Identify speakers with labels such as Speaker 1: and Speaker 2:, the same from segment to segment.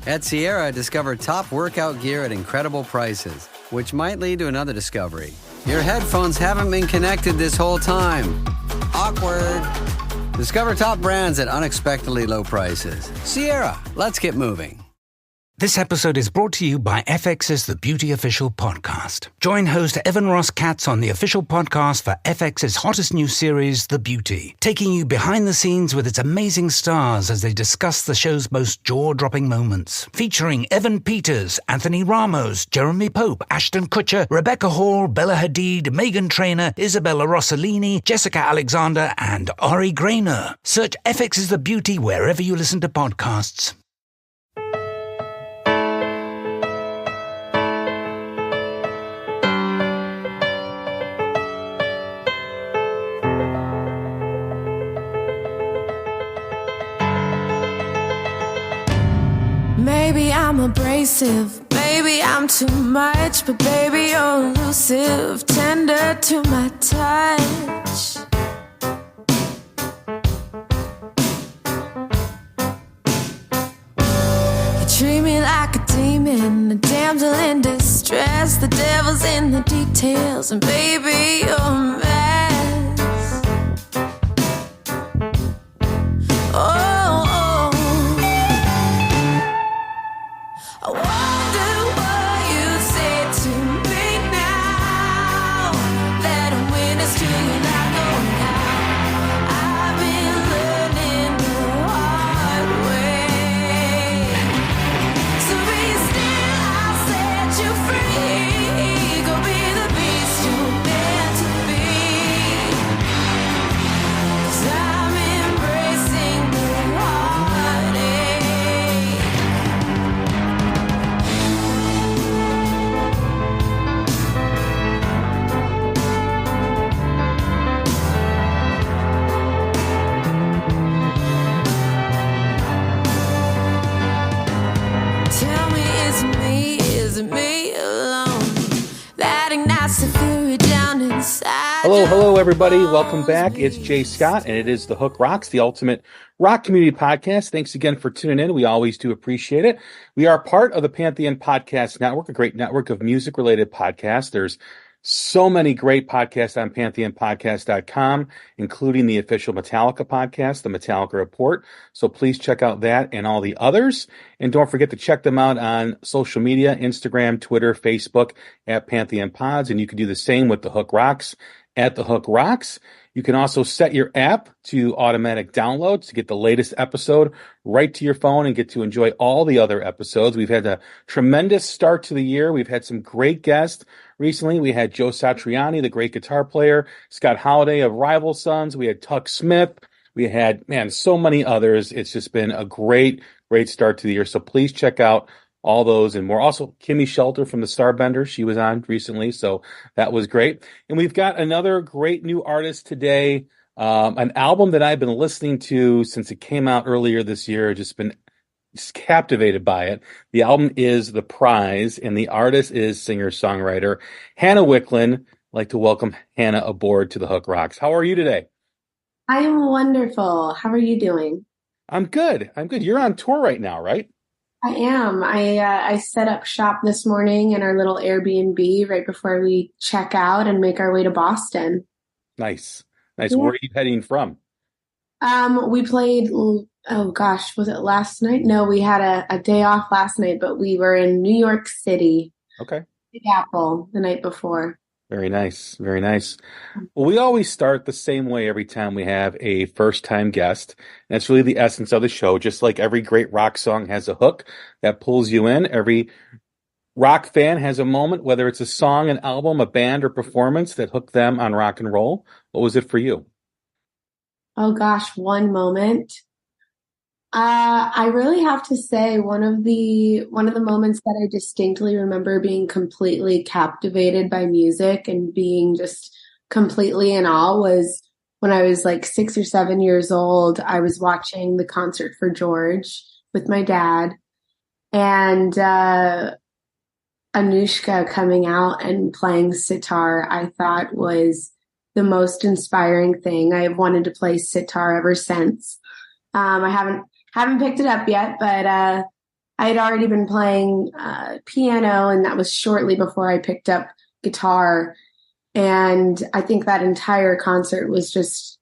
Speaker 1: At Sierra, discover top workout gear at incredible prices, which might lead to another discovery. Your headphones haven't been connected this whole time. Awkward. Discover top brands at unexpectedly low prices. Sierra, let's get moving.
Speaker 2: This episode is brought to you by FX's The Beauty Official Podcast. Join host Evan Ross Katz on the official podcast for FX's hottest new series, The Beauty, taking you behind the scenes with its amazing stars as they discuss the show's most jaw-dropping moments. Featuring Evan Peters, Anthony Ramos, Jeremy Pope, Ashton Kutcher, Rebecca Hall, Bella Hadid, Meghan Trainor, Isabella Rossellini, Jessica Alexander, and Ari Grainer. Search FX's The Beauty wherever you listen to podcasts.
Speaker 3: Maybe I'm abrasive, maybe I'm too much, but baby you're elusive, tender to my touch. You treat me like a demon, a damsel in distress, the devil's in the details, and baby you're a mess. Oh, I wonder what you'd say to me now that a witness to you not going out. I've been learning the hard way. So be still, I'll set you free. Go be the beast you're meant to be. 'Cause I'm embracing the heartache. Tell me, is it me alone that ignites the fury down inside?
Speaker 4: Hello, everybody. Welcome back. It's Jay Scott, and it is The Hook Rocks, the ultimate rock community podcast. Thanks again for tuning in. We always do appreciate it. We are part of the Pantheon Podcast Network, a great network of music-related podcasts. There's so many great podcasts on pantheonpodcast.com, including the official Metallica podcast, the Metallica Report. So please check out that and all the others. And don't forget to check them out on social media, Instagram, Twitter, Facebook, at Pantheon Pods. And you can do the same with The Hook Rocks at The Hook Rocks. You can also set your app to automatic downloads to get the latest episode right to your phone and get to enjoy all the other episodes. We've had a tremendous start to the year. We've had some great guests recently. We had Joe Satriani, the great guitar player, Scott Halliday of Rival Sons. We had Tuck Smith. We had, so many others. It's just been a great start to the year. So please check out all those and more. Also, Kimmy Shelter from the Starbenders. She was on recently, so that was great. And we've got another great new artist today, an album that I've been listening to since it came out earlier this year. Just captivated by it. The album is The Prize, and the artist is singer-songwriter Hannah Wicklund. I'd like to welcome Hannah aboard to The Hook Rocks. How are you today?
Speaker 5: I am wonderful. How are you doing?
Speaker 4: I'm good. You're on tour right now, right?
Speaker 5: I am. I set up shop this morning in our little Airbnb right before we check out and make our way to Boston.
Speaker 4: Nice.
Speaker 5: Yeah.
Speaker 4: Where are you heading from?
Speaker 5: We played, was it last night? No, we had a day off last night, but we were in New York City.
Speaker 4: Okay.
Speaker 5: Big Apple the night before.
Speaker 4: Very nice. Very nice. Well, we always start the same way every time we have a first-time guest. And that's really the essence of the show. Just like every great rock song has a hook that pulls you in, every rock fan has a moment, whether it's a song, an album, a band, or performance that hooked them on rock and roll. What was it for you?
Speaker 5: Oh gosh, one moment. I really have to say one of the moments that I distinctly remember being completely captivated by music and being just completely in awe was when I was like 6 or 7 years old. I was watching the concert for George with my dad, and Anushka coming out and playing sitar, I thought was the most inspiring thing. I have wanted to play sitar ever since. I haven't picked it up yet, but I had already been playing piano, and that was shortly before I picked up guitar. And I think that entire concert was just,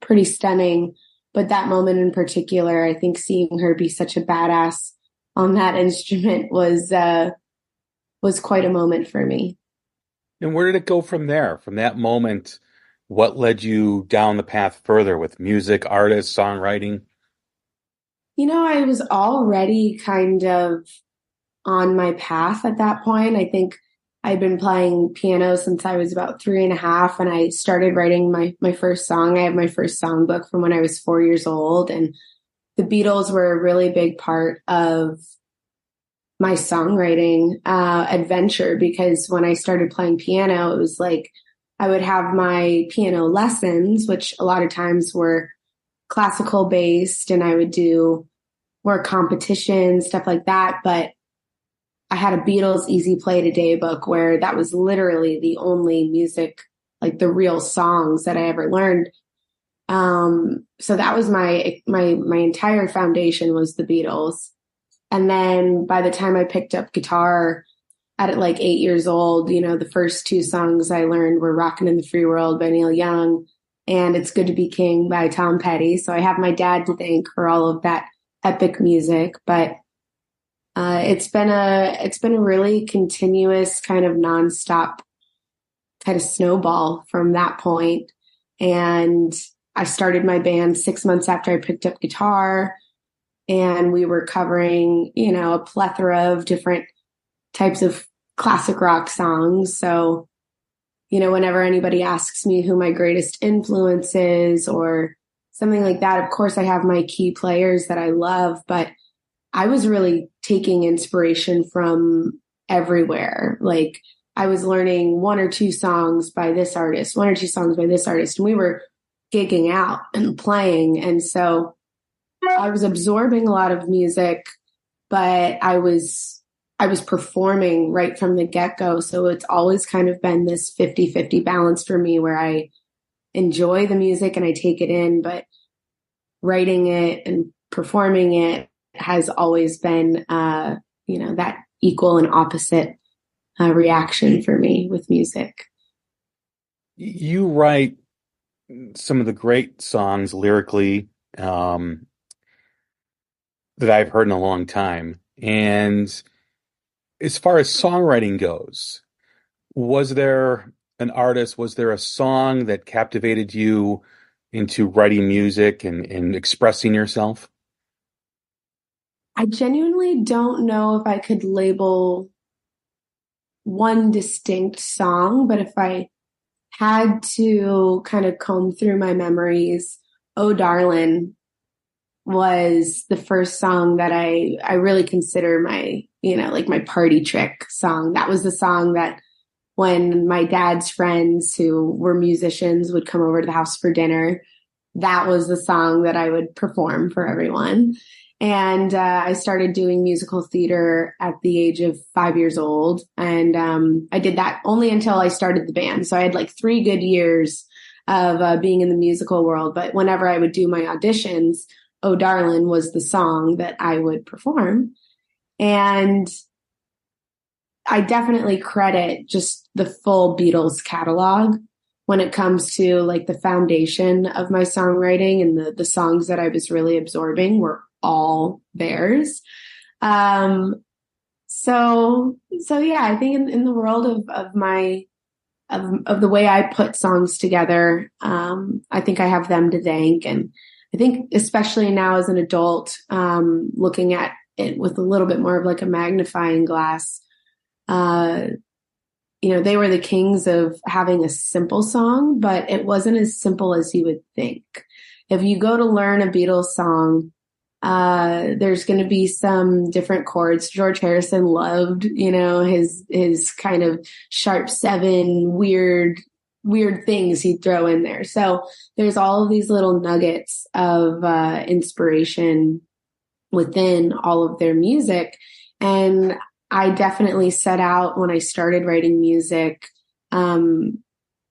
Speaker 5: pretty stunning. But that moment in particular, I think seeing her be such a badass on that instrument was quite a moment for me.
Speaker 4: And where did it go from there? From that moment, what led you down the path further with music, artists, songwriting?
Speaker 5: I was already kind of on my path at that point. I think I'd been playing piano since I was about 3.5, and I started writing my first song. I have my first songbook from when I was 4 years old, and the Beatles were a really big part of my songwriting adventure, because when I started playing piano, it was like I would have my piano lessons, which a lot of times were classical based, and I would do more competitions, stuff like that. But I had a Beatles Easy Play Today book where that was literally the only music, like the real songs that I ever learned. So that was my entire foundation was the Beatles. And then by the time I picked up guitar at like 8 years old, the first two songs I learned were Rockin' in the Free World by Neil Young and It's Good to Be King by Tom Petty. So I have my dad to thank for all of that epic music, but it's been a really continuous kind of nonstop kind of snowball from that point. And I started my band 6 months after I picked up guitar, and we were covering, a plethora of different types of classic rock songs. So, whenever anybody asks me who my greatest influence is or something like that, of course I have my key players that I love, but I was really taking inspiration from everywhere. Like I was learning one or two songs by this artist, one or two songs by this artist, and we were gigging out and playing. And so I was absorbing a lot of music, but I was performing right from the get-go. So it's always kind of been this 50-50 balance for me where I enjoy the music and I take it in, but writing it and performing it has always been, that equal and opposite reaction for me with music.
Speaker 4: You write some of the great songs lyrically that I've heard in a long time. And as far as songwriting goes, was there an artist, was there a song that captivated you into writing music and expressing yourself?
Speaker 5: I genuinely don't know if I could label one distinct song, but if I had to kind of comb through my memories, Oh Darlin' was the first song that I really consider my, like my party trick song. That was the song that when my dad's friends who were musicians would come over to the house for dinner, that was the song that I would perform for everyone. And I started doing musical theater at the age of 5 years old. And I did that only until I started the band. So I had like 3 good years of being in the musical world. But whenever I would do my auditions, Oh Darlin' was the song that I would perform. And I definitely credit just the full Beatles catalog when it comes to like the foundation of my songwriting, and the songs that I was really absorbing were all theirs. So yeah, I think in the world of the way I put songs together, I think I have them to thank. And I think especially now as an adult, looking at it with a little bit more of like a magnifying glass, they were the kings of having a simple song, but it wasn't as simple as you would think. If you go to learn a Beatles song, there's going to be some different chords. George Harrison loved, his kind of sharp 7, weird things he'd throw in there. So there's all of these little nuggets of inspiration within all of their music. And I definitely set out when I started writing music. I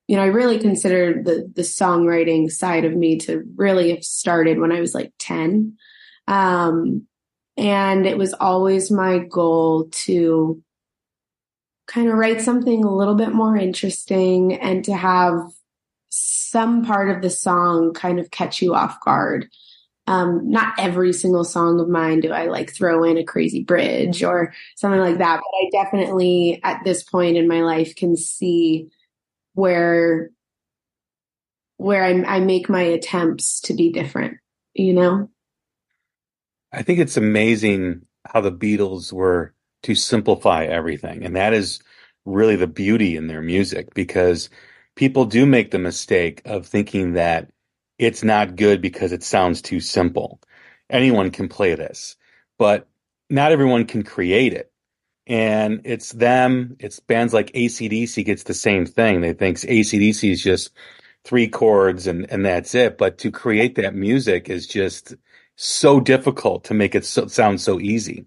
Speaker 5: really consider the songwriting side of me to really have started when I was like 10. And it was always my goal to kind of write something a little bit more interesting and to have some part of the song kind of catch you off guard. Not every single song of mine do I like throw in a crazy bridge or something like that, but I definitely at this point in my life can see where I make my attempts to be different, you know?
Speaker 4: I think it's amazing how the Beatles were to simplify everything. And that is really the beauty in their music, because people do make the mistake of thinking that it's not good because it sounds too simple. Anyone can play this, but not everyone can create it. And it's them, it's bands like AC/DC gets the same thing. They think AC/DC is just three chords and that's it. But to create that music is just so difficult to make it sound so easy.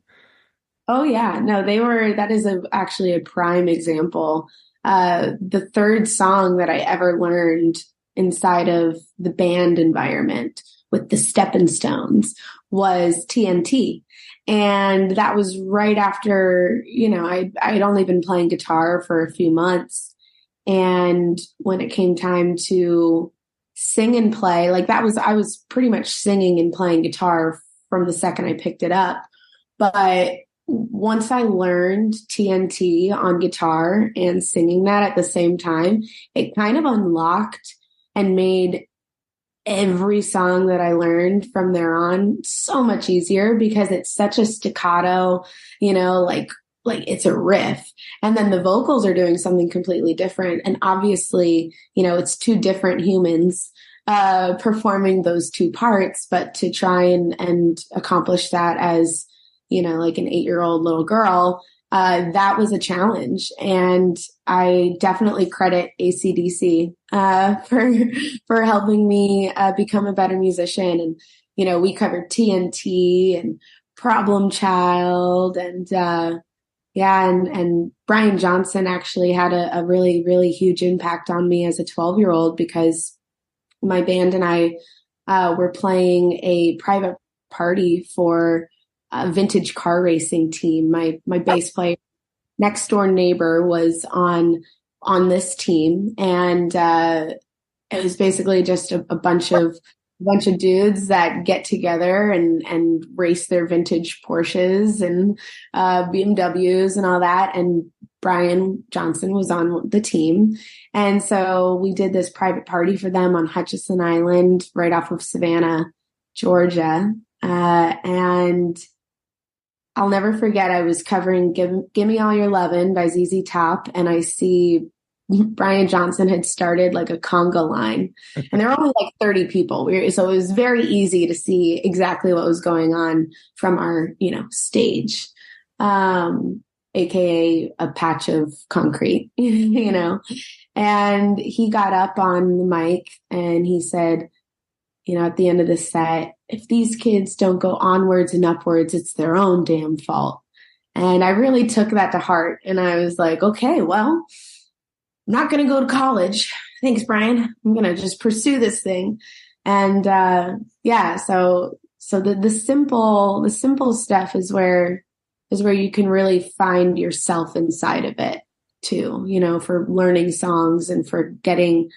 Speaker 5: Oh yeah, no, that is actually a prime example. The third song that I ever learned inside of the band environment with the Stepping Stones was TNT. And that was right after, I'd only been playing guitar for a few months. And when it came time to sing and play, I was pretty much singing and playing guitar from the second I picked it up. But once I learned TNT on guitar and singing that at the same time, it kind of unlocked and made every song that I learned from there on so much easier because it's such a staccato, like it's a riff. And then the vocals are doing something completely different. And obviously, it's two different humans performing those two parts, but to try and accomplish that as like an 8-year-old little girl, that was a challenge. And I definitely credit AC/DC for helping me become a better musician. And, we covered TNT and Problem Child and and Brian Johnson actually had a really, really huge impact on me as a 12-year-old because my band and I were playing a private party for a vintage car racing team. My bass player, next door neighbor, was on this team, and it was basically just a bunch of dudes that get together and race their vintage Porsches and BMWs and all that. And Brian Johnson was on the team. And so we did this private party for them on Hutchinson Island, right off of Savannah, Georgia. And I'll never forget, I was covering Gimme All Your Lovin' by ZZ Top, and I see Brian Johnson had started like a conga line, and there were only like 30 people. So it was very easy to see exactly what was going on from our, stage, AKA a patch of concrete, and he got up on the mic and he said, at the end of the set, if these kids don't go onwards and upwards, it's their own damn fault. And I really took that to heart. And I was like, okay, well, I'm not going to go to college. Thanks, Brian. I'm going to just pursue this thing. And, so the simple stuff is where you can really find yourself inside of it too, for learning songs and for getting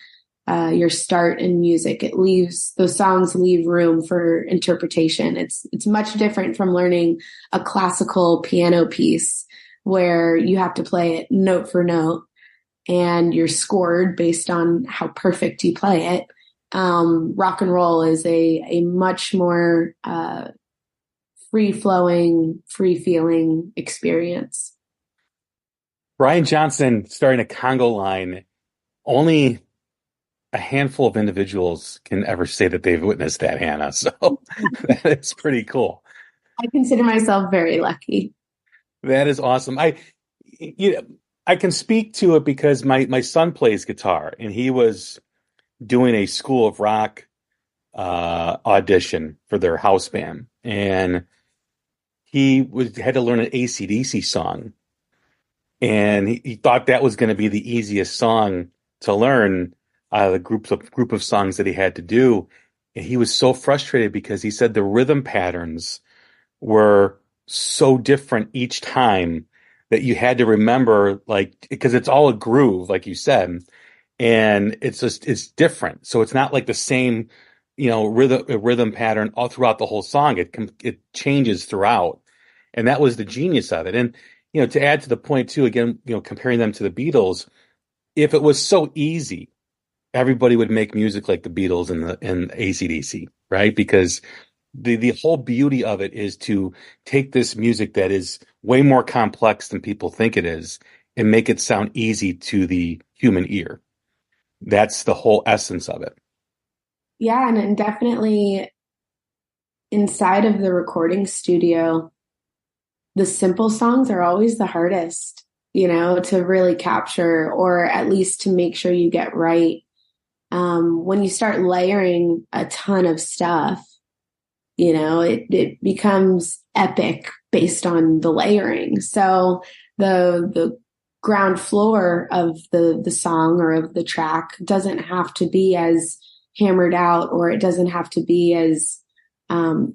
Speaker 5: your start in music. Those songs leave room for interpretation. It's much different from learning a classical piano piece where you have to play it note for note and you're scored based on how perfect you play it. Rock and roll is a much more free-flowing, free-feeling experience.
Speaker 4: Brian Johnson starting a Congo line, only a handful of individuals can ever say that they've witnessed that, Hannah. So that is pretty cool.
Speaker 5: I consider myself very lucky.
Speaker 4: That is awesome. I can speak to it because my son plays guitar, and he was doing a School of Rock audition for their house band, and he had to learn an AC/DC song, and he thought that was going to be the easiest song to learn. The group of songs that he had to do. And he was so frustrated because he said the rhythm patterns were so different each time that you had to remember, like, because it's all a groove, like you said, and it's different. So it's not like the same, rhythm pattern all throughout the whole song. It changes throughout, and that was the genius of it. And to add to the point too, again, comparing them to the Beatles, if it was so easy, everybody would make music like the Beatles and AC/DC, right? Because the whole beauty of it is to take this music that is way more complex than people think it is and make it sound easy to the human ear. That's the whole essence of it.
Speaker 5: Yeah, and definitely inside of the recording studio, the simple songs are always the hardest, to really capture, or at least to make sure you get right. When you start layering a ton of stuff, it becomes epic based on the layering. So the ground floor of the song or of the track doesn't have to be as hammered out, or it doesn't have to be as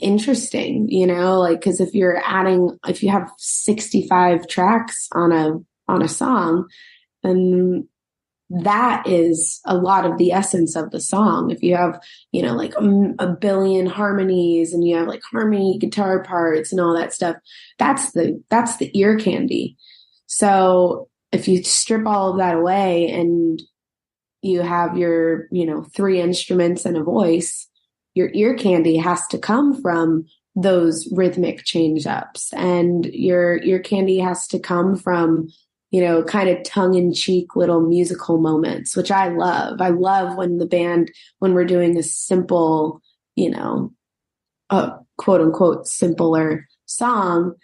Speaker 5: interesting, because if you have 65 tracks on a song, then that is a lot of the essence of the song. If you have, like a billion harmonies and you have like harmony guitar parts and all that stuff, that's the ear candy. So if you strip all of that away and you have your, 3 instruments and a voice, your ear candy has to come from those rhythmic change ups, and your ear candy has to come from, kind of tongue-in-cheek little musical moments, which I love. I love when we're doing a simple, quote unquote simpler song,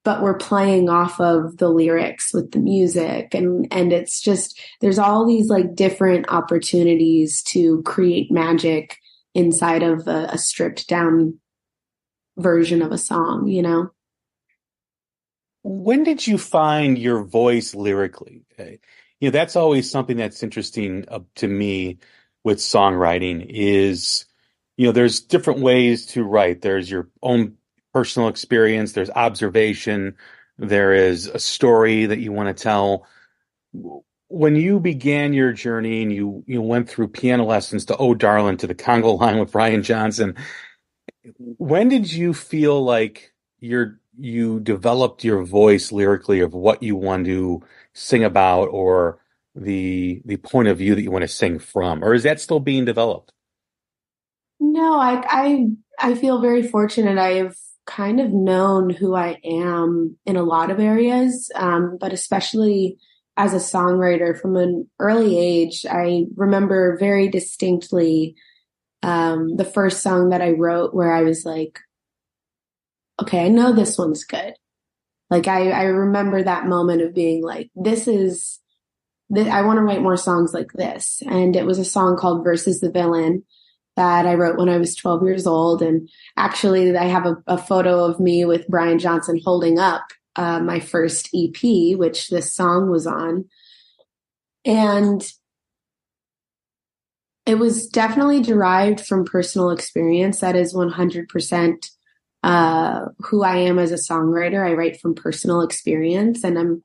Speaker 5: but we're playing off of the lyrics with the music, and it's just, there's all these like different opportunities to create magic inside of a stripped down version of a song,
Speaker 4: When did you find your voice lyrically? Okay. That's always something that's interesting to me with songwriting is, there's different ways to write. There's your own personal experience, there's observation, there is a story that you want to tell. When you began your journey and you went through piano lessons to Oh Darling to the Congo Line with Brian Johnson, when did you feel like you developed your voice lyrically of what you want to sing about, or the point of view that you want to sing from, or is that still being developed?
Speaker 5: No, I feel very fortunate. I've kind of known who I am in a lot of areas, but especially as a songwriter from an early age. I remember very distinctly the first song that I wrote where I was like, okay, I know this one's good. Like I remember that moment of being like, I want to write more songs like this. And it was a song called Versus the Villain that I wrote when I was 12 years old. And actually I have a photo of me with Brian Johnson holding up my first EP, which this song was on. And it was definitely derived from personal experience. That is 100% who I am as a songwriter. I write from personal experience, and I'm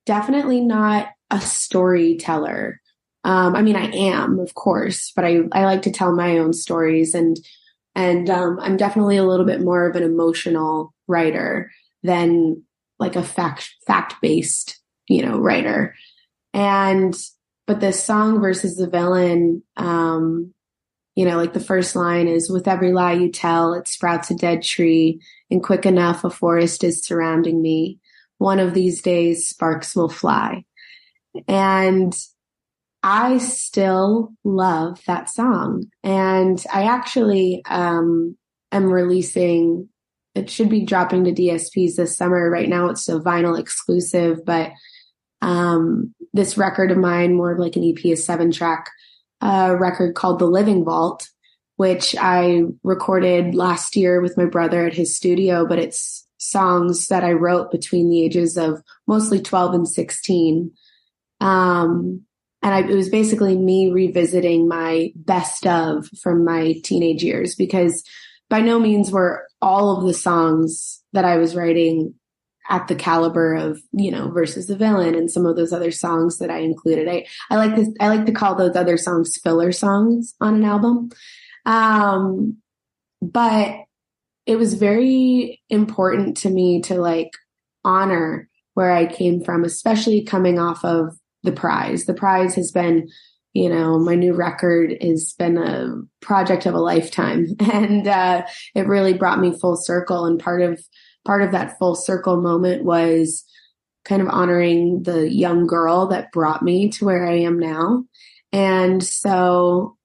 Speaker 5: definitely not a storyteller. I mean, I am, of course, but I like to tell my own stories, and I'm definitely a little bit more of an emotional writer than like a fact-based, writer. But this song Versus the Villain, like the first line is, with every lie you tell, it sprouts a dead tree, and quick enough a forest is surrounding me. One of these days sparks will fly. And I still love that song. And I actually am releasing, it should be dropping to DSPs this summer. Right now it's a vinyl exclusive, but this record of mine, more like an EP, a 7-track record called The Living Vault, which I recorded last year with my brother at his studio, but it's songs that I wrote between the ages of mostly 12 and 16. It was basically me revisiting my best of from my teenage years, because by no means were all of the songs that I was writing at the caliber of, Versus the Villain and some of those other songs that I included. I like to call those other songs filler songs on an album. But it was very important to me to honor where I came from, especially coming off of The Prize. The Prize has been, my new record has been a project of a lifetime, and it really brought me full circle. And part of that full circle moment was kind of honoring the young girl that brought me to where I am now. And so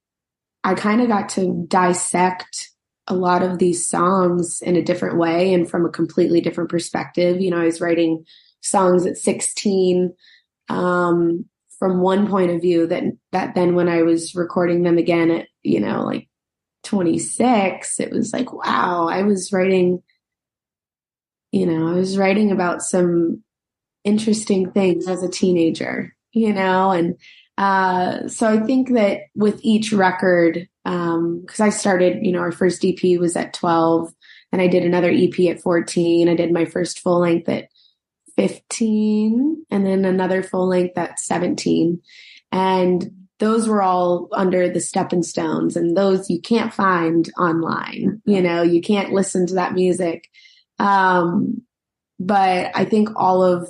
Speaker 5: I kind of got to dissect a lot of these songs in a different way and from a completely different perspective. I was writing songs at 16 from one point of view that then when I was recording them again at 26, it was like, wow, I was writing about some interesting things as a teenager, and so I think that with each record, because I started, our first EP was at 12, and I did another EP at 14. I did my first full length at 15, and then another full length at 17. And those were all under the Stepping Stones, and those you can't find online. You can't listen to that music. But I think all of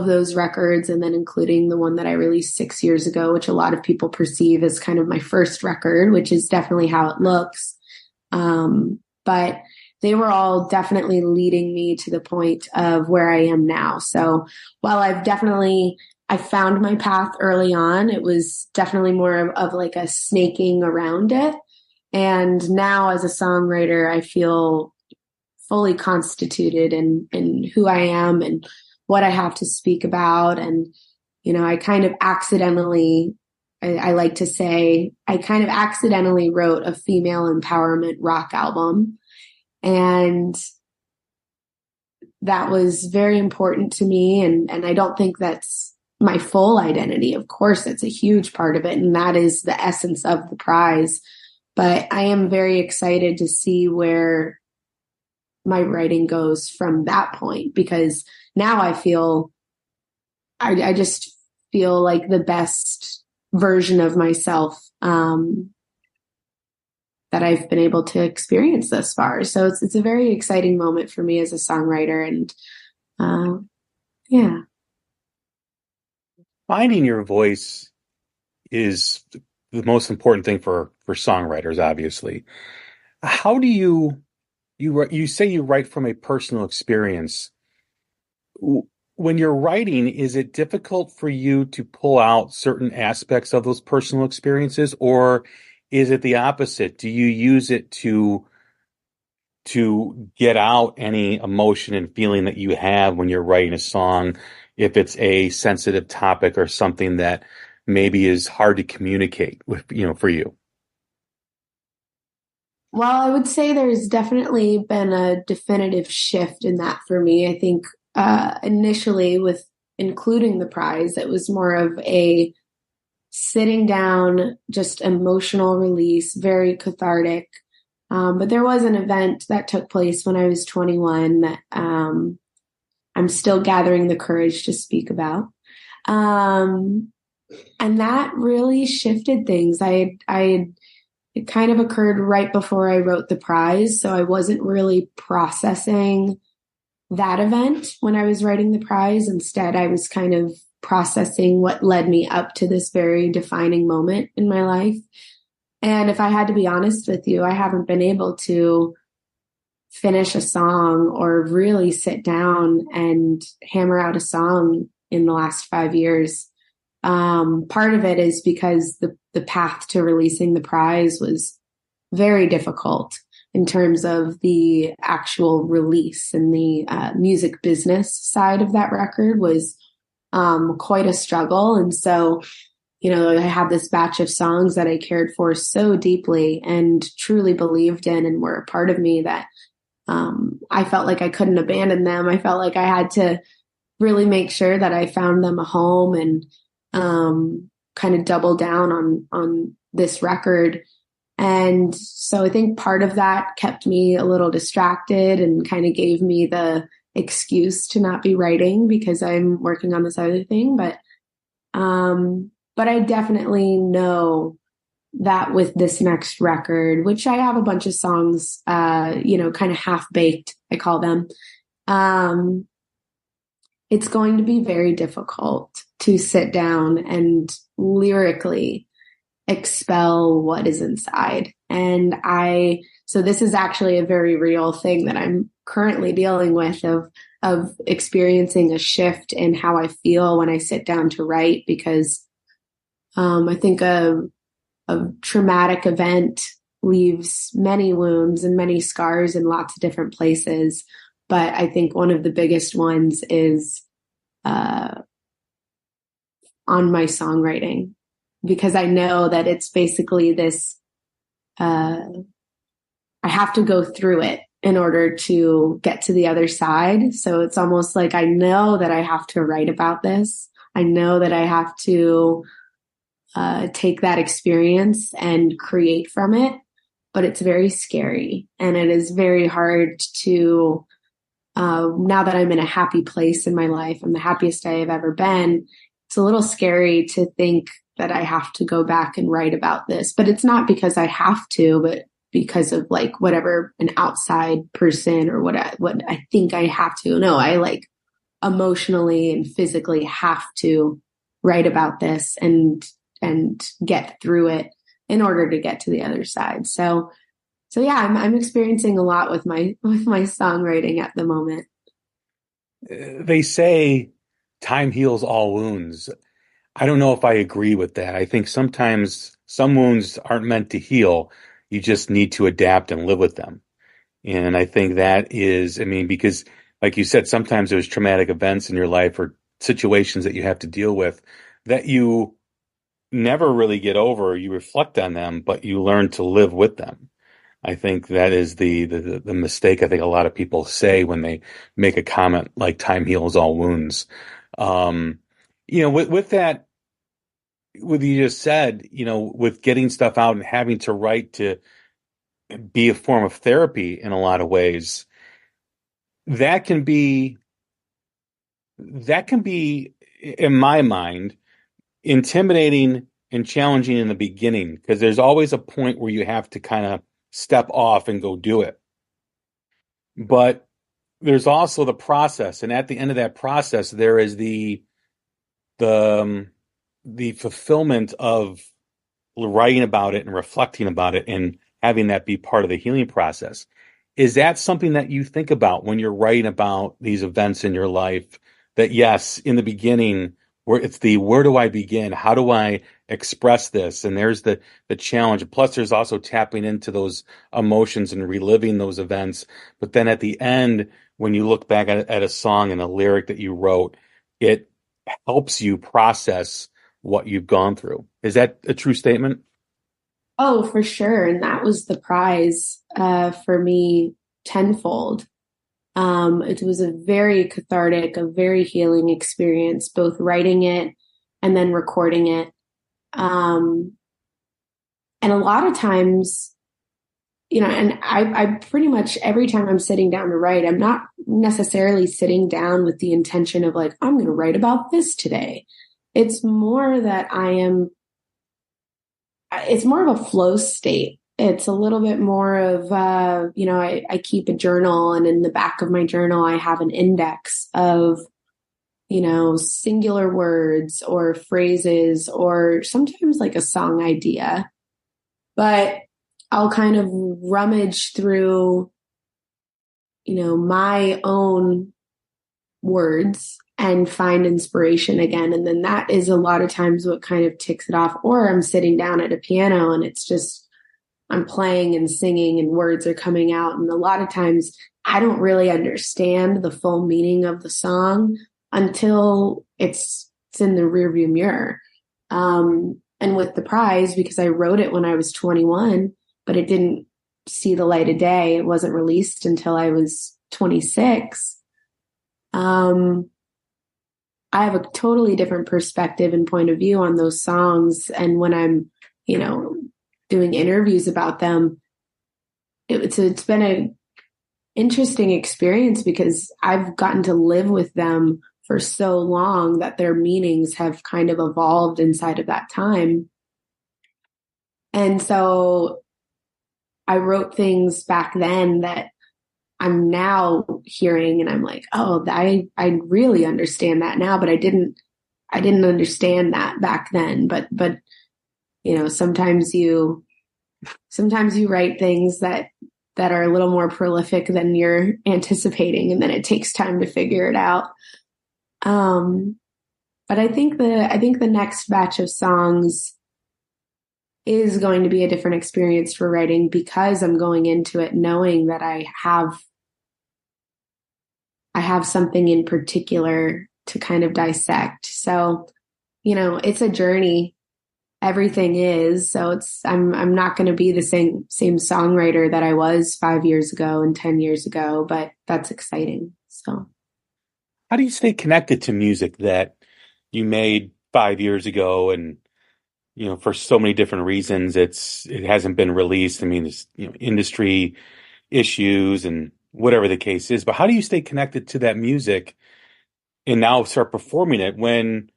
Speaker 5: those records, and then including the one that I released 6 years ago, which a lot of people perceive as kind of my first record, which is definitely how it looks. But they were all definitely leading me to the point of where I am now. So while I found my path early on, it was definitely more of like a snaking around it. And now as a songwriter, I feel fully constituted in who I am and what I have to speak about. And, I kind of accidentally, I like to say, I kind of accidentally wrote a female empowerment rock album. And that was very important to me. And I don't think that's my full identity. Of course, that's a huge part of it. And that is the essence of The Prize. But I am very excited to see where my writing goes from that point, because now I just feel like the best version of myself that I've been able to experience thus far. So it's a very exciting moment for me as a songwriter. And yeah.
Speaker 4: Finding your voice is the most important thing for songwriters, obviously. How do you say you write from a personal experience? When you're writing, is it difficult for you to pull out certain aspects of those personal experiences, or is it the opposite? Do you use it to get out any emotion and feeling that you have when you're writing a song, if it's a sensitive topic or something that maybe is hard to communicate with, for you?
Speaker 5: Well, I would say there's definitely been a definitive shift in that for me. I think initially with including The Prize, it was more of a sitting down, just emotional release, very cathartic. But there was an event that took place when I was 21 that I'm still gathering the courage to speak about. And that really shifted things. It kind of occurred right before I wrote The Prize, so I wasn't really processing that event when I was writing The Prize. Instead, I was kind of processing what led me up to this very defining moment in my life. And if I had to be honest with you, I haven't been able to finish a song or really sit down and hammer out a song in the last 5 years. Part of it is because the path to releasing The Prize was very difficult in terms of the actual release, and the music business side of that record was quite a struggle. And so, I had this batch of songs that I cared for so deeply and truly believed in and were a part of me that I felt like I couldn't abandon them. I felt like I had to really make sure that I found them a home and kind of double down on this record And so I think part of that kept me a little distracted and kind of gave me the excuse to not be writing because I'm working on this other thing. But I definitely know that with this next record, which I have a bunch of songs, kind of half baked, I call them. It's going to be very difficult to sit down and lyrically expel what is inside. And so this is actually a very real thing that I'm currently dealing with of experiencing a shift in how I feel when I sit down to write, because I think a traumatic event leaves many wounds and many scars in lots of different places. But I think one of the biggest ones is on my songwriting, because I know that it's basically this, I have to go through it in order to get to the other side. So it's almost like I know that I have to write about this. I know that I have to take that experience and create from it, but it's very scary. And it is very hard to, now that I'm in a happy place in my life, I'm the happiest I have ever been. It's a little scary to think that I have to go back and write about this, but it's not because I have to, but because of like whatever an outside person or what I think I have to. No, I like emotionally and physically have to write about this and get through it in order to get to the other side. So yeah, I'm experiencing a lot with my songwriting at the moment.
Speaker 4: They say time heals all wounds. I don't know if I agree with that. I think sometimes some wounds aren't meant to heal. You just need to adapt and live with them. And I think that is, because like you said, sometimes there's traumatic events in your life or situations that you have to deal with that you never really get over. You reflect on them, but you learn to live with them. I think that is the mistake I think a lot of people say when they make a comment like time heals all wounds. With that, what you just said, with getting stuff out and having to write to be a form of therapy in a lot of ways, that can be, in my mind, intimidating and challenging in the beginning, because there's always a point where you have to kind of step off and go do it. But there's also the process, and at the end of that process, there is the fulfillment of writing about it and reflecting about it and having that be part of the healing process. Is that something that you think about when you're writing about these events in your life? That yes, in the beginning, where do I begin? How do I express this? And there's the challenge. Plus, there's also tapping into those emotions and reliving those events. But then at the end, when you look back at a song and a lyric that you wrote, it helps you process what you've gone through. Is that a true statement?
Speaker 5: Oh, for sure. And that was the prize for me tenfold. It was a very cathartic, a very healing experience, both writing it and then recording it. And a lot of times, and I pretty much every time I'm sitting down to write, I'm not necessarily sitting down with the intention of like, I'm going to write about this today. It's more that it's more of a flow state. It's a little bit more of, I keep a journal, and in the back of my journal, I have an index of, singular words or phrases or sometimes like a song idea. But I'll kind of rummage through, my own words and find inspiration again. And then that is a lot of times what kind of ticks it off. Or I'm sitting down at a piano and it's just, I'm playing and singing and words are coming out. And a lot of times I don't really understand the full meaning of the song until it's in the rearview mirror. And with the prize, because I wrote it when I was 21, but it didn't see the light of day. It wasn't released until I was 26. I have a totally different perspective and point of view on those songs. And when I'm, doing interviews about them, it's been an interesting experience because I've gotten to live with them for so long that their meanings have kind of evolved inside of that time. And so I wrote things back then that I'm now hearing and I'm like, oh, I really understand that now, but I didn't understand that back then. But sometimes you write things that are a little more prolific than you're anticipating, and then it takes time to figure it out. But I think the next batch of songs is going to be a different experience for writing because I'm going into it knowing that I have something in particular to kind of dissect. So, it's a journey. Everything is. So I'm not going to be the same songwriter that I was 5 years ago and 10 years ago, but that's exciting. So
Speaker 4: how do you stay connected to music that you made 5 years ago and, for so many different reasons, it hasn't been released? I mean, it's, industry issues and whatever the case is, but how do you stay connected to that music and now start performing it when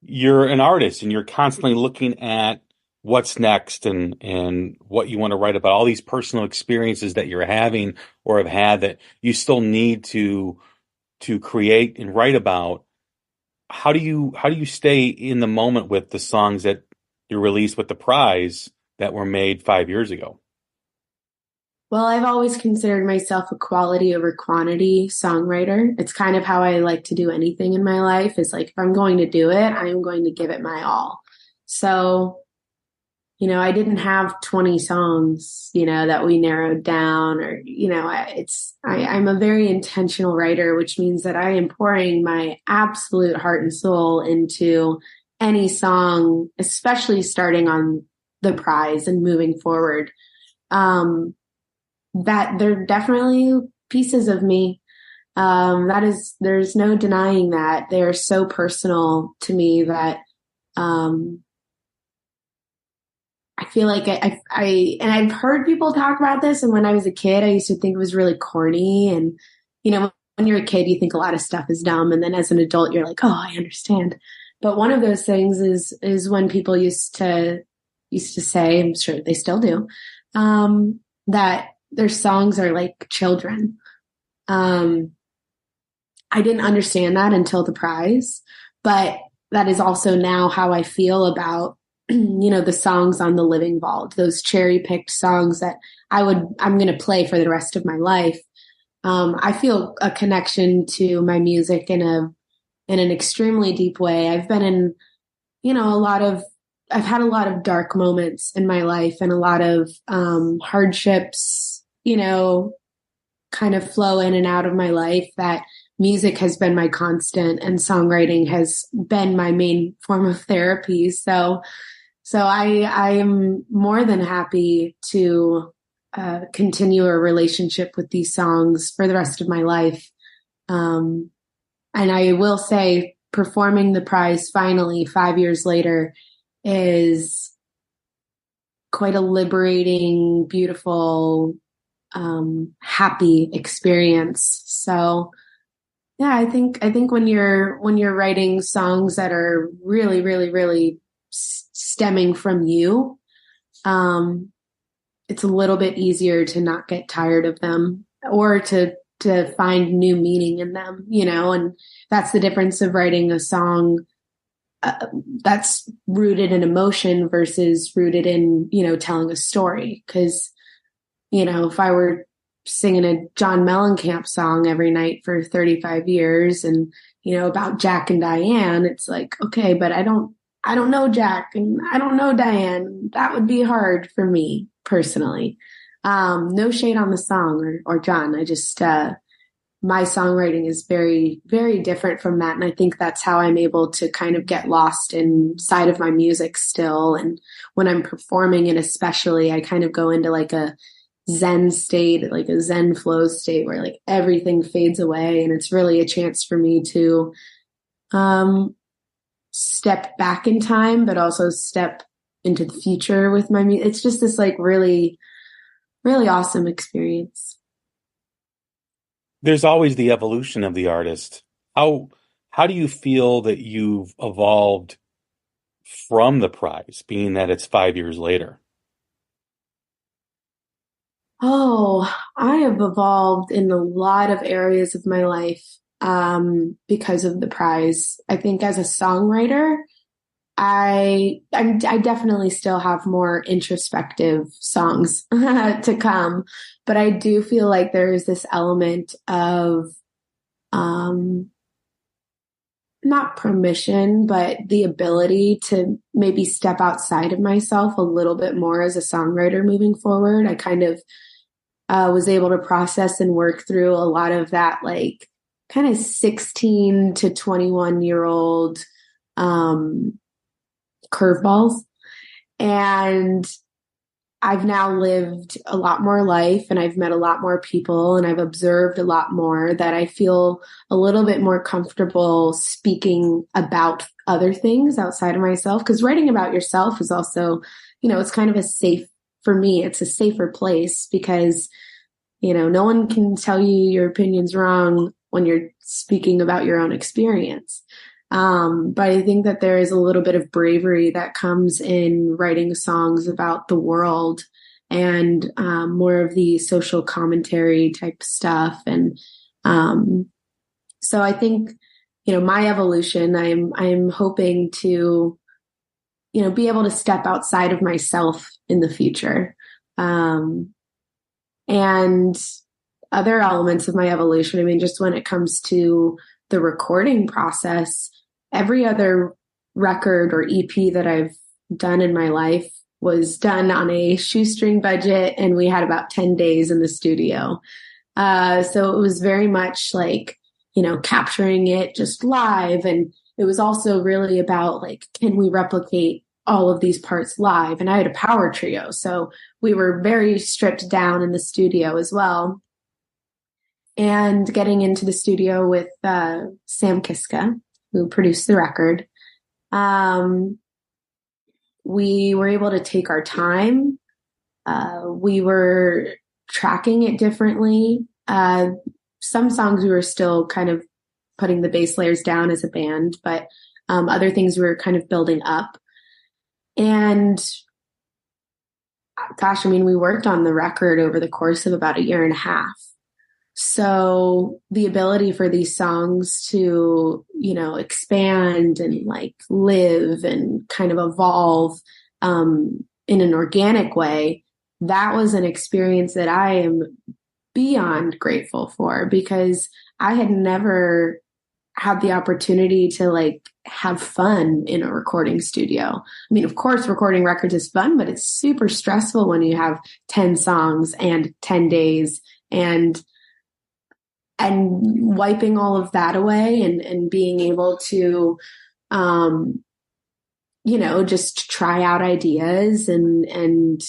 Speaker 4: you're an artist and you're constantly looking at what's next and what you want to write about, all these personal experiences that you're having or have had that you still need to create and write about? How do you stay in the moment with the songs that you released with the prize that were made 5 years ago?
Speaker 5: Well, I've always considered myself a quality over quantity songwriter. It's kind of how I like to do anything in my life. Is like, if I'm going to do it, I'm going to give it my all. So, I didn't have 20 songs, that we narrowed down, or, I'm a very intentional writer, which means that I am pouring my absolute heart and soul into any song, especially starting on the prize and moving forward. That they're definitely pieces of me. There's no denying that. They're so personal to me that, I feel like and I've heard people talk about this. And when I was a kid, I used to think it was really corny. And, when you're a kid, you think a lot of stuff is dumb. And then as an adult, you're like, oh, I understand. But one of those things is when people used to say, I'm sure they still do, that their songs are like children. I didn't understand that until the prize, but that is also now how I feel about, the songs on the Living Vault, those cherry picked songs that I'm going to play for the rest of my life. I feel a connection to my music in an extremely deep way. I've been in, I've had a lot of dark moments in my life and a lot of hardships, kind of flow in and out of my life, that music has been my constant and songwriting has been my main form of therapy. So I am more than happy to continue a relationship with these songs for the rest of my life. And I will say, performing the prize finally 5 years later is quite a liberating, beautiful, happy experience. So yeah, I think when you're writing songs that are really, really, really stemming from you, it's a little bit easier to not get tired of them or to find new meaning in them, and that's the difference of writing a song that's rooted in emotion versus rooted in, telling a story. Because, if I were singing a John Mellencamp song every night for 35 years and, about Jack and Diane, it's like, okay, but I don't know Jack and I don't know Diane. That would be hard for me personally. No shade on the song or John. I just, my songwriting is very, very different from that. And I think that's how I'm able to kind of get lost inside of my music still. And when I'm performing it, especially, I kind of go into like a Zen state, like a Zen flow state where like everything fades away. And it's really a chance for me to, step back in time, but also step into the future with my music. It's just this like really, really awesome experience.
Speaker 4: There's always the evolution of the artist. How do you feel that you've evolved from the prize, being that it's 5 years later?
Speaker 5: Oh, I have evolved in a lot of areas of my life because of the prize. I think as a songwriter, I definitely still have more introspective songs to come, but I do feel like there is this element of not permission, but the ability to maybe step outside of myself a little bit more as a songwriter moving forward. I kind of was able to process and work through a lot of that, like kind of 16 to 21-year-old curveballs. And I've now lived a lot more life, and I've met a lot more people, and I've observed a lot more, that I feel a little bit more comfortable speaking about other things outside of myself. Because writing about yourself is also, it's kind of for me, it's a safer place because, no one can tell you your opinion's wrong when you're speaking about your own experience. But I think that there is a little bit of bravery that comes in writing songs about the world and more of the social commentary type stuff. And so I think, my evolution, I'm hoping to, be able to step outside of myself in the future. And other elements of my evolution, I mean, just when it comes to the recording process, every other record or EP that I've done in my life was done on a shoestring budget, and we had about 10 days in the studio. So it was very much like, capturing it just live. And it was also really about like, can we replicate all of these parts live? And I had a power trio, so we were very stripped down in the studio as well. And getting into the studio with Sam Kiska, who produced the record, we were able to take our time. We were tracking it differently. Some songs we were still kind of putting the bass layers down as a band, but other things we were kind of building up. And gosh, I mean, we worked on the record over the course of about 1.5 years. So the ability for these songs to, expand and like live and kind of evolve in an organic way, that was an experience that I am beyond grateful for, because I had never had the opportunity to like have fun in a recording studio. I mean, of course, recording records is fun, but it's super stressful when you have 10 songs and 10 days and wiping all of that away and being able to, just try out ideas and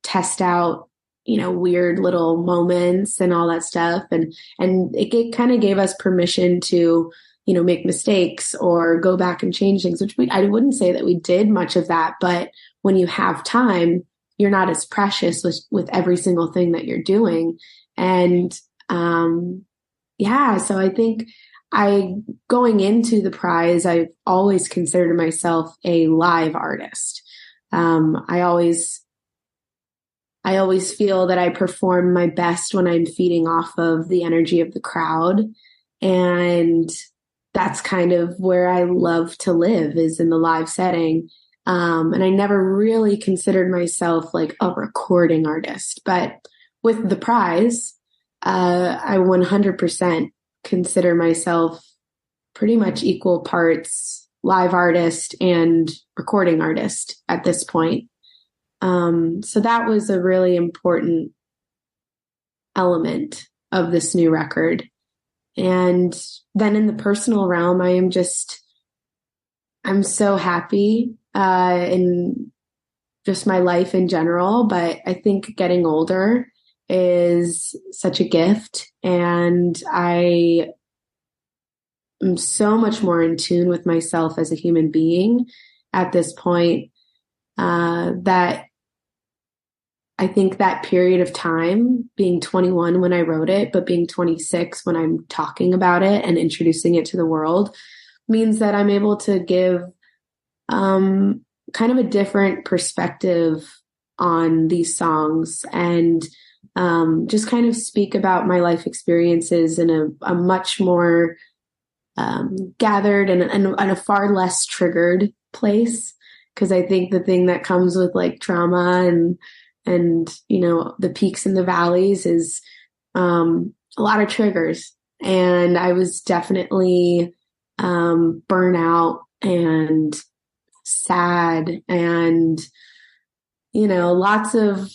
Speaker 5: test out, weird little moments and all that stuff. And it kind of gave us permission to, make mistakes or go back and change things, which I wouldn't say that we did much of that. But when you have time, you're not as precious with every single thing that you're doing. And, so I think going into the prize, I've always considered myself a live artist. I always feel that I perform my best when I'm feeding off of the energy of the crowd. And that's kind of where I love to live, is in the live setting. And I never really considered myself like a recording artist, but with the prize, I 100% consider myself pretty much equal parts live artist and recording artist at this point. So that was a really important element of this new record. And then in the personal realm, I'm so happy in just my life in general, but I think getting older is such a gift, and I am so much more in tune with myself as a human being at this point. that I think that period of time, being 21 when I wrote it, but being 26 when I'm talking about it and introducing it to the world, means that I'm able to give kind of a different perspective on these songs and just kind of speak about my life experiences in a much more gathered and a far less triggered place. Because I think the thing that comes with like trauma and the peaks and the valleys is a lot of triggers. And I was definitely burnout and sad and lots of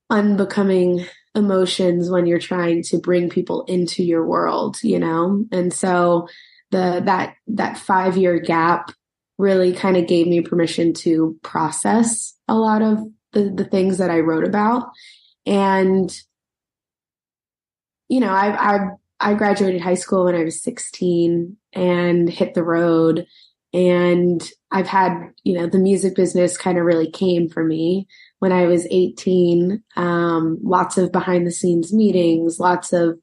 Speaker 5: unbecoming emotions when you're trying to bring people into your world, and so that 5-year gap really kind of gave me permission to process a lot of the things that I wrote about. And I graduated high school when I was 16 and hit the road. And I've had, the music business kind of really came for me when I was 18. Lots of behind the scenes meetings, lots of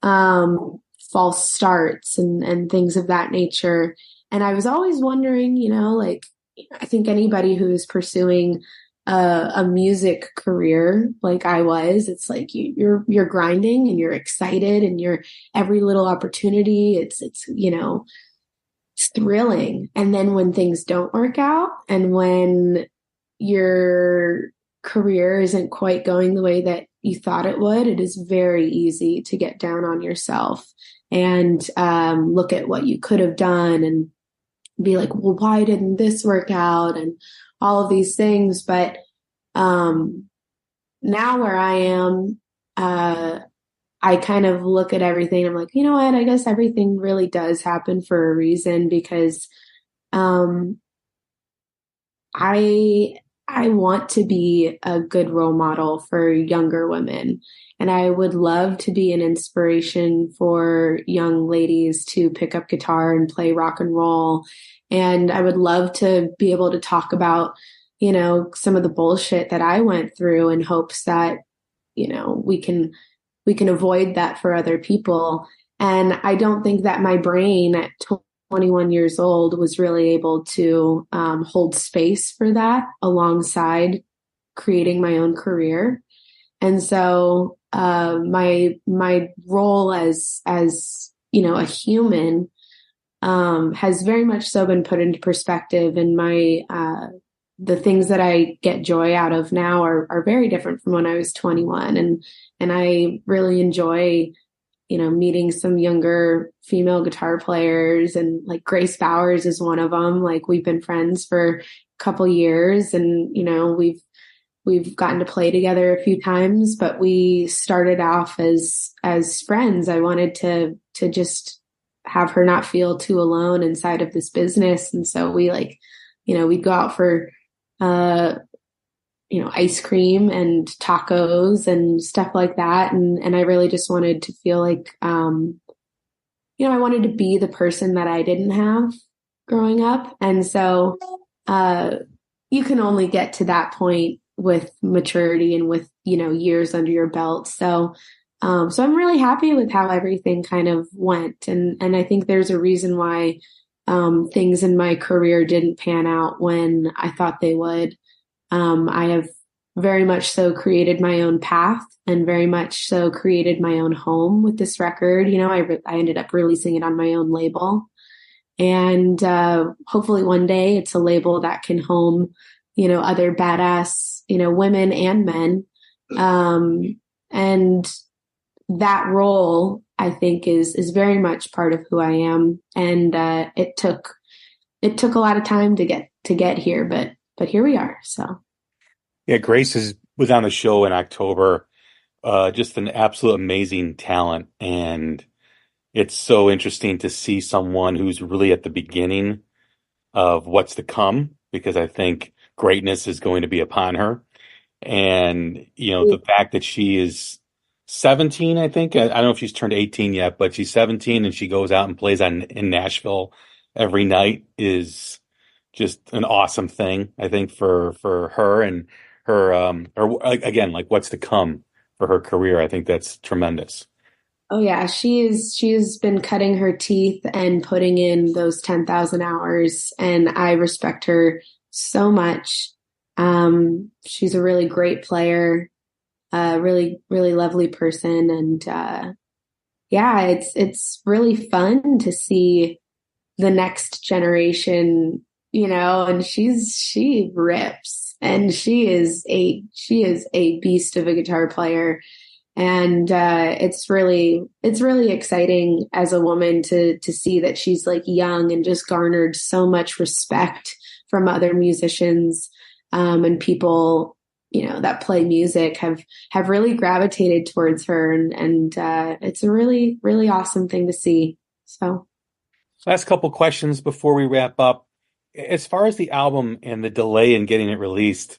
Speaker 5: false starts and things of that nature. And I was always wondering, I think anybody who's pursuing a music career like I was, it's like you're grinding and you're excited and you're every little opportunity. It's thrilling. And then when things don't work out and when your career isn't quite going the way that you thought it would, it is very easy to get down on yourself and look at what you could have done and be like, well, why didn't this work out? And all of these things. But now where I am, I kind of look at everything. I'm like, you know what? I guess everything really does happen for a reason because I want to be a good role model for younger women. And I would love to be an inspiration for young ladies to pick up guitar and play rock and roll. And I would love to be able to talk about, some of the bullshit that I went through in hopes that, we can avoid that for other people. And I don't think that my brain at 21 years old was really able to hold space for that alongside creating my own career. And so my role as a human has very much so been put into perspective, and the things that I get joy out of now are very different from when I was 21. And I really enjoy, meeting some younger female guitar players, and like Grace Bowers is one of them. Like we've been friends for a couple years and, we've gotten to play together a few times, but we started off as friends. I wanted to just have her not feel too alone inside of this business. And so we we'd go out for, ice cream and tacos and stuff like that. And I really just wanted to feel like, I wanted to be the person that I didn't have growing up. And so, you can only get to that point with maturity and with, years under your belt. So I'm really happy with how everything kind of went. And I think there's a reason why, things in my career didn't pan out when I thought they would. I have very much so created my own path and very much so created my own home with this record. I ended up releasing it on my own label, and hopefully one day it's a label that can home, other badass, women and men. And that role, I think, is very much part of who I am. And it took a lot of time to get here, but here we are. So.
Speaker 4: Yeah, Grace was on the show in October. Just an absolute amazing talent. And it's so interesting to see someone who's really at the beginning of what's to come, because I think greatness is going to be upon her. And, the fact that she is 17, I think, I don't know if she's turned 18 yet, but she's 17 and she goes out and plays in Nashville every night is just an awesome thing, I think, for her and her or again, like what's to come for her career. I think that's tremendous.
Speaker 5: Oh yeah, she's been cutting her teeth and putting in those 10,000 hours, and I respect her so much. She's a really great player, really, really lovely person, and yeah, it's really fun to see the next generation, and she rips, and she is a beast of a guitar player. And it's really exciting as a woman to see that she's like young and just garnered so much respect from other musicians, and people that play music have really gravitated towards her, and it's a really, really awesome thing to see. So
Speaker 4: Last couple questions before we wrap up. As far as the album and the delay in getting it released,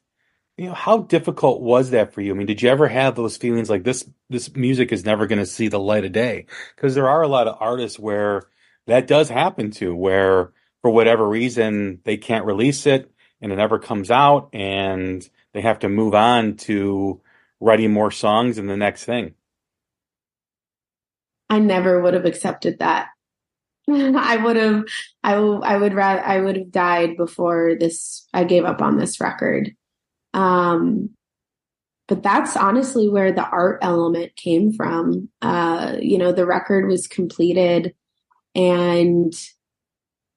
Speaker 4: how difficult was that for you? I mean, did you ever have those feelings like this music is never going to see the light of day? Because there are a lot of artists where that does happen to, where for whatever reason they can't release it and it never comes out and they have to move on to writing more songs and the next thing.
Speaker 5: I never would have accepted that. I would have, I would have died before I gave up on this record. But that's honestly where the art element came from. The record was completed, and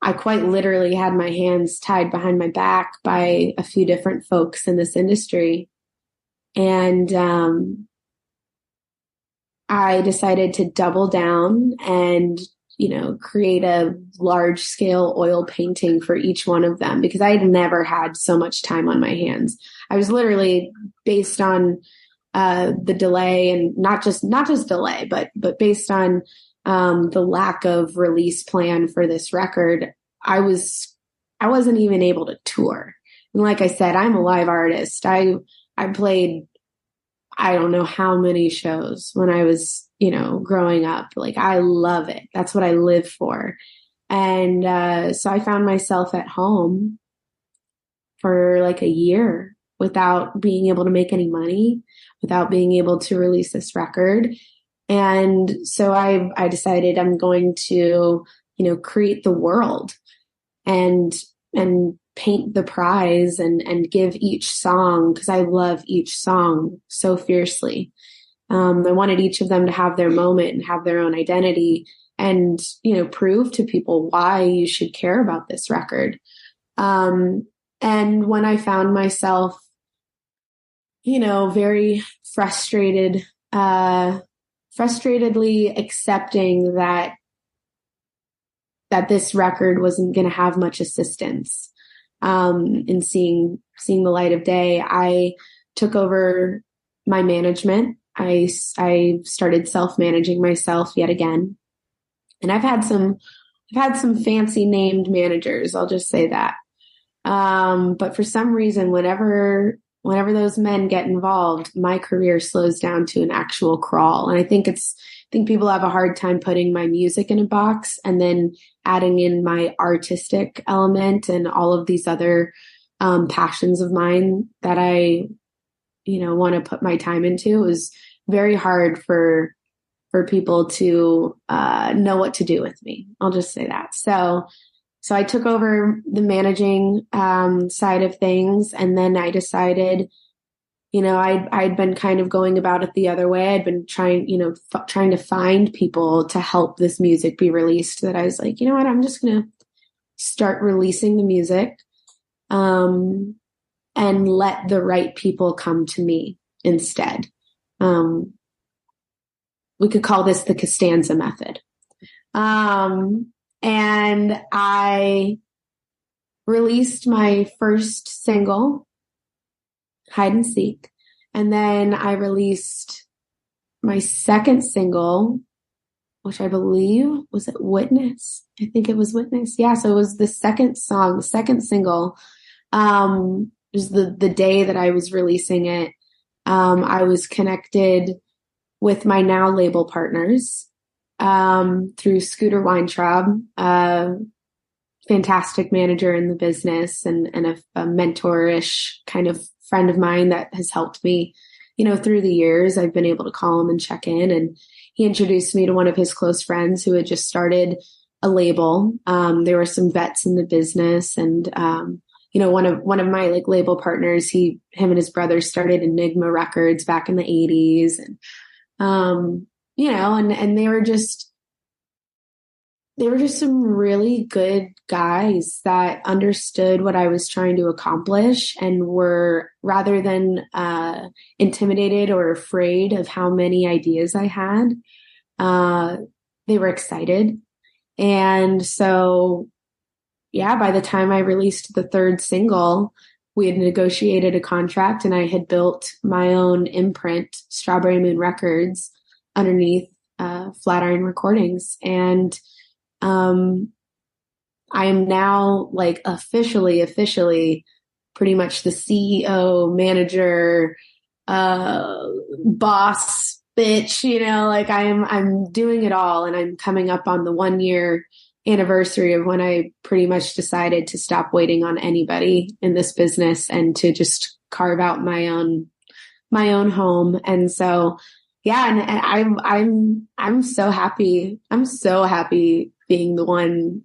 Speaker 5: I quite literally had my hands tied behind my back by a few different folks in this industry. And I decided to double down and create a large scale oil painting for each one of them, because I had never had so much time on my hands. I was literally, based on the delay, and not just delay, but based on the lack of release plan for this record, I wasn't even able to tour. And like I said, I'm a live artist. I played, I don't know how many shows when I was, growing up. Like, I love it. That's what I live for. And so I found myself at home for like a year without being able to make any money, without being able to release this record. And so I decided I'm going to, create the world and paint the prize and give each song, because I love each song so fiercely. I wanted each of them to have their moment and have their own identity, and, prove to people why you should care about this record. And when I found myself, very frustratedly accepting that this record wasn't going to have much assistance, in seeing the light of day, I took over my management. I started self-managing myself yet again. And I've had some fancy named managers, I'll just say that. But for some reason, whenever those men get involved, my career slows down to an actual crawl. And I think people have a hard time putting my music in a box and then adding in my artistic element and all of these other passions of mine that I, want to put my time into. It was very hard for people to know what to do with me. I'll just say that. So I took over the managing side of things, and then I decided, I'd been kind of going about it the other way. I'd been trying to find people to help this music be released, that I was like, you know what, I'm just going to start releasing the music, and let the right people come to me instead. We could call this the Costanza method. And I released my first single, Hide and Seek. And then I released my second single, which I believe, was it Witness? I think it was Witness. Yeah. So it was the second song, the second single. It was the day that I was releasing it. I was connected with my now label partners, through Scooter Weintraub, fantastic manager in the business and a mentor-ish kind of friend of mine that has helped me, through the years. I've been able to call him and check in, and he introduced me to one of his close friends who had just started a label. There were some vets in the business, and one of my like label partners, him and his brother started Enigma Records back in the 80s, and and they were just some really good guys that understood what I was trying to accomplish and were, rather than intimidated or afraid of how many ideas I had, they were excited. And so, yeah, by the time I released the third single, we had negotiated a contract and I had built my own imprint, Strawberry Moon Records, underneath Flatiron Recordings. And I am now like officially pretty much the CEO, manager, boss, bitch, like I'm doing it all, and I'm coming up on the 1-year anniversary of when I pretty much decided to stop waiting on anybody in this business and to just carve out my own home. And so, yeah, and I'm so happy. I'm so happy being the one,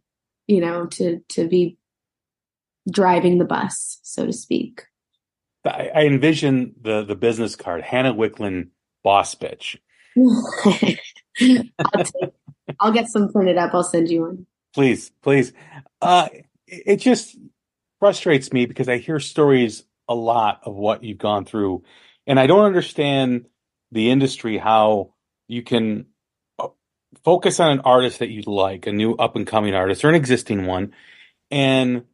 Speaker 5: to be driving the bus, so to speak.
Speaker 4: I envision the business card, Hannah Wicklund, boss bitch.
Speaker 5: I'll get some printed up. I'll send you one.
Speaker 4: Please. It just frustrates me because I hear stories a lot of what you've gone through, and I don't understand the industry, how you can focus on an artist that you like, a new up and coming artist or an existing one, and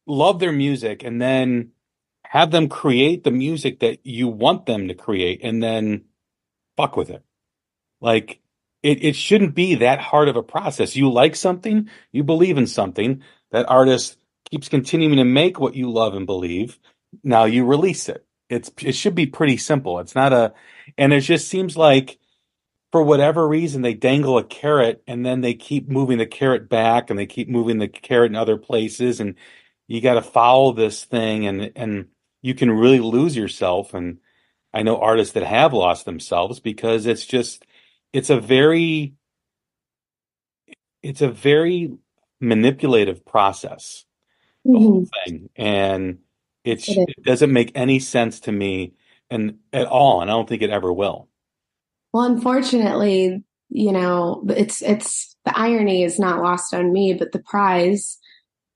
Speaker 4: love their music, and then have them create the music that you want them to create, and then fuck with it. Like, it shouldn't be that hard of a process. You like something, you believe in something, that artist keeps continuing to make what you love and believe. Now you release it. It should be pretty simple. It's not and it just seems like, for whatever reason, they dangle a carrot and then they keep moving the carrot back and they keep moving the carrot in other places. And you got to follow this thing, and you can really lose yourself. And I know artists that have lost themselves because it's a very manipulative process, the whole thing. And it doesn't make any sense to me and at all. And I don't think it ever will.
Speaker 5: Well, unfortunately, it's the irony is not lost on me, but the prize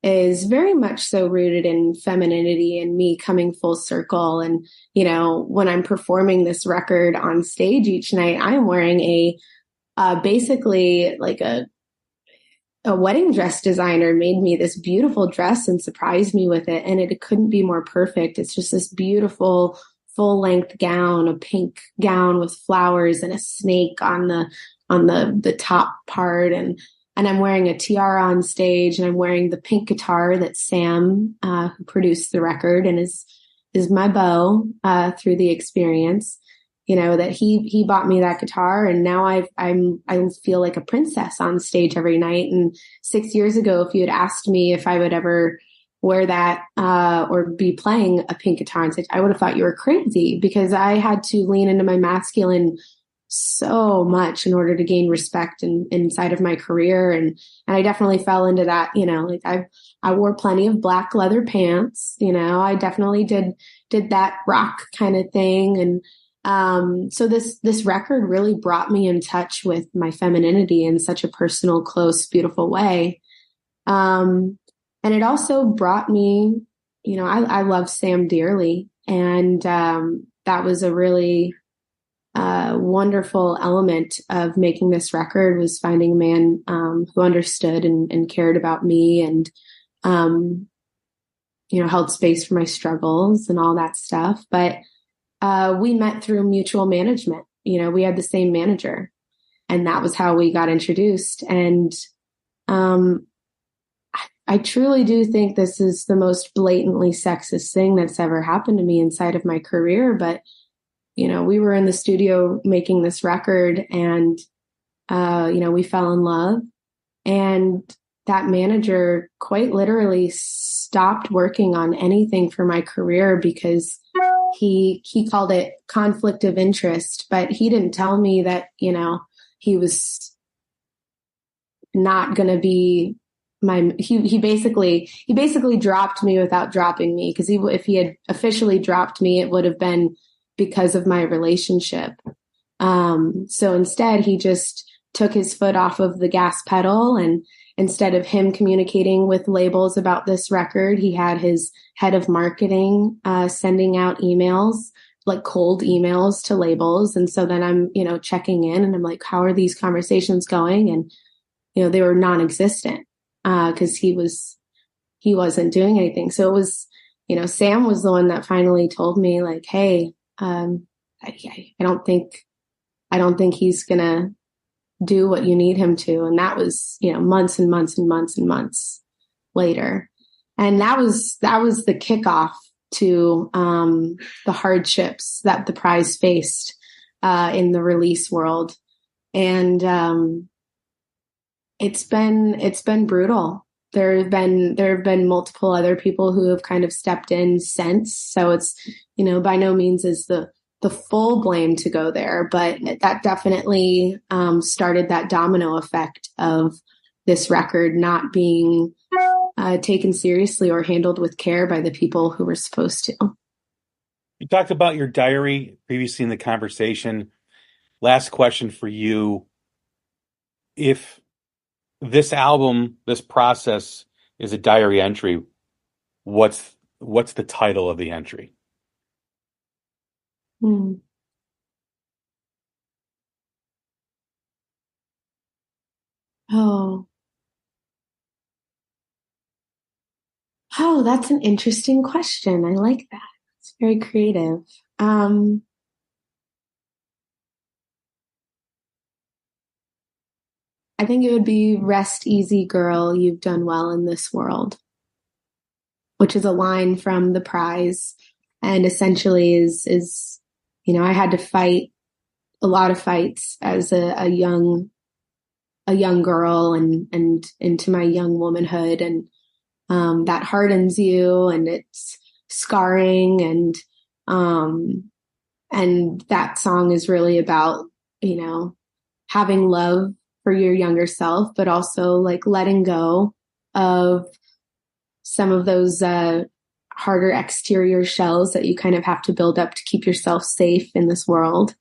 Speaker 5: is very much so rooted in femininity and me coming full circle. And, when I'm performing this record on stage each night, I'm wearing basically like a wedding dress designer made me this beautiful dress and surprised me with it. And it couldn't be more perfect. It's just this beautiful full-length gown, a pink gown with flowers and a snake on the top part, and I'm wearing a tiara on stage, and I'm wearing the pink guitar that Sam, who produced the record and is my beau through the experience, that he bought me that guitar, and now I feel like a princess on stage every night. And 6 years ago, if you had asked me if I would ever wear that or be playing a pink guitar on stage, I would have thought you were crazy, because I had to lean into my masculine so much in order to gain respect inside of my career. And I definitely fell into that, like I wore plenty of black leather pants, I definitely did that rock kind of thing. And so this record really brought me in touch with my femininity in such a personal, close, beautiful way. And it also brought me, I love Sam dearly. And that was a really wonderful element of making this record, was finding a man who understood and cared about me, and, held space for my struggles and all that stuff. But we met through mutual management. We had the same manager, and that was how we got introduced. And I truly do think this is the most blatantly sexist thing that's ever happened to me inside of my career. But, we were in the studio making this record, and, we fell in love. And that manager quite literally stopped working on anything for my career because he called it conflict of interest, but he didn't tell me that, he was not going to be he basically dropped me without dropping me, because if he had officially dropped me, it would have been because of my relationship. So instead, he just took his foot off of the gas pedal, and instead of him communicating with labels about this record, he had his head of marketing sending out emails, like cold emails to labels. And so then I'm, checking in, and I'm like, how are these conversations going? And, they were non-existent because he wasn't doing anything. So it was, Sam was the one that finally told me, like, hey, I don't think he's going to do what you need him to. And that was, months and months and months and months later. And that was the kickoff to the hardships that the prize faced in the release world. And it's been brutal. There have been multiple other people who have kind of stepped in since. So it's, by no means is the full blame to go there, but that definitely started that domino effect of this record not being taken seriously or handled with care by the people who were supposed to.
Speaker 4: You talked about your diary previously in the conversation. Last question for you. If this album, this process is a diary entry, what's the title of the entry?
Speaker 5: Oh, that's an interesting question. I like that. It's very creative. I think it would be Rest Easy Girl, You've Done Well in This World, which is a line from The Prize, and essentially is I had to fight a lot of fights as a young girl and into my young womanhood, and that hardens you, and it's scarring, and that song is really about having love for your younger self, but also like letting go of some of those harder exterior shells that you kind of have to build up to keep yourself safe in this world,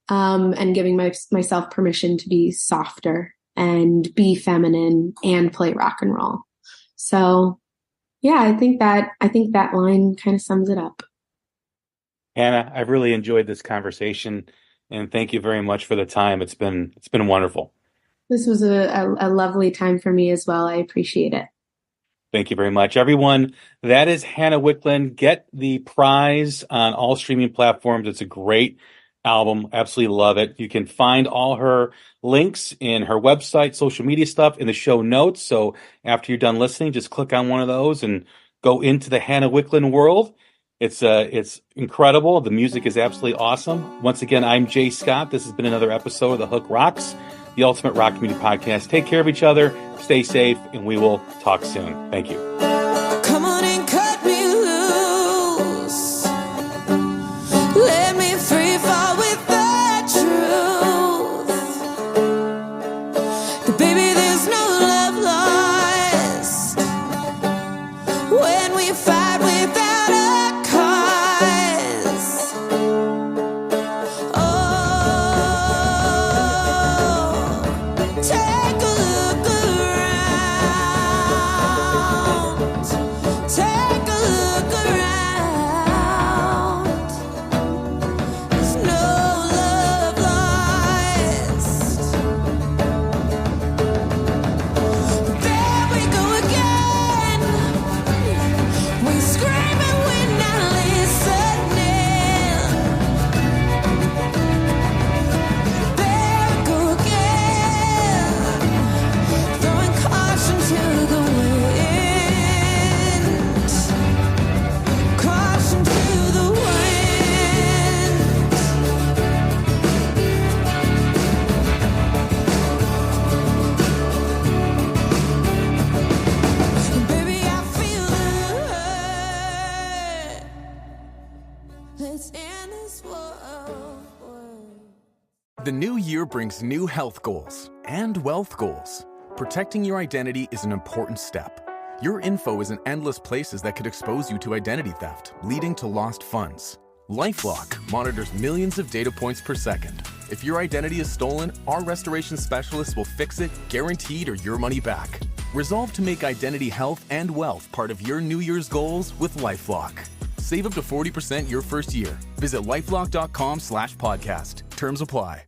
Speaker 5: and giving myself permission to be softer and be feminine and play rock and roll. So yeah, I think that line kind of sums it up.
Speaker 4: Hannah, I've really enjoyed this conversation, and thank you very much for the time. It's been wonderful.
Speaker 5: This was a lovely time for me as well. I appreciate it.
Speaker 4: Thank you very much, everyone. That is Hannah Wicklund. Get The Prize on all streaming platforms. It's a great album. Absolutely love it. You can find all her links in her website, social media stuff in the show notes. So after you're done listening, just click on one of those and go into the Hannah Wicklund world. It's incredible. The music is absolutely awesome. Once again, I'm Jay Scott. This has been another episode of The Hook Rocks, the Ultimate Rock Community Podcast. Take care of each other, stay safe, and we will talk soon. Thank you.
Speaker 3: Come on and cut me loose. Let me free fall with the truth. But baby, there's no love lost when we fight without a cause. Oh, take a look around. Take
Speaker 6: The new year brings new health goals and wealth goals. Protecting your identity is an important step. Your info is in endless places that could expose you to identity theft, leading to lost funds. LifeLock monitors millions of data points per second. If your identity is stolen, our restoration specialists will fix it, guaranteed, or your money back. Resolve to make identity health and wealth part of your New Year's goals with LifeLock. Save up to 40% your first year. Visit lifelock.com/podcast. Terms apply.